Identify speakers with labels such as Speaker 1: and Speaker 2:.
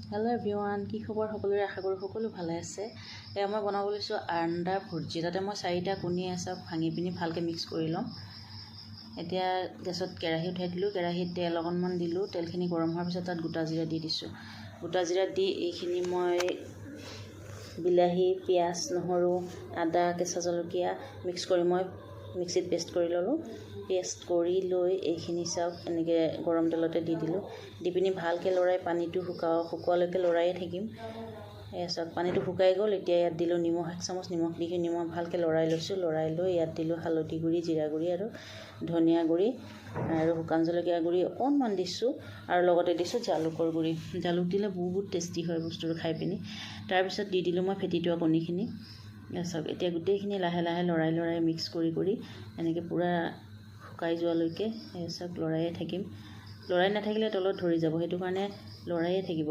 Speaker 1: Hello' everyone, কি খবৰ? সকলোৰে আশা কৰোঁ সকলো ভালে আছে। এয়া মই বনাব লৈছোঁ আণ্ডা ভুৰ্জি। তাতে মই 4টা কণী আছে ভাঙি পিনি ভালকৈ মিক্স কৰি ল'ম। এতিয়া গেছত কেৰাহী উঠাই দিলোঁ। কেৰাহীত তেল অকণমান দিলোঁ। তেলখিনি গৰম হোৱাৰ পিছত তাত গোটা জিৰা দি দিছোঁ। গোটা জিৰা দি এইখিনি মই বিলাহী, পিঁয়াজ, নহৰু, আদা, কেঁচা জলকীয়া মিক্স কৰি মই মিক্সিত পেষ্ট কৰি ল'লোঁ। পেষ্ট কৰি লৈ এইখিনি চাওক এনেকৈ গৰম তেলতে দি দিলোঁ। দি পিনি ভালকৈ লৰাই পানীটো শুকোৱালৈকে লৰায়ে থাকিম। এয়া চাওক পানীটো শুকাই গ'ল। এতিয়া ইয়াত দিলোঁ নিমখ, 1 চামুচ নিমখ দি নিমখ ভালকৈ লৰাই লৈছোঁ। লৰাই লৈ ইয়াত দিলোঁ হালধি গুড়ি, জিৰা গুড়ি আৰু ধনিয়া গুড়ি আৰু শুকান জলকীয়া গুড়ি অকণমান দিছোঁ আৰু লগতে দিছোঁ জালুকৰ গুড়ি। জালুক দিলে বহুত টেষ্টি হয় বস্তুটো খাই পিনি। তাৰপিছত দি দিলোঁ মই ফেটি থোৱা কণীখিনি। চাওক এতিয়া গোটেইখিনি লাহে লাহে লৰাই মিক্স কৰি এনেকৈ পূৰা শুকাই যোৱালৈকে চাওক লৰায়ে থাকিম। লৰাই নাথাকিলে তলত ধৰি যাব, সেইটো কাৰণে লৰায়ে থাকিব।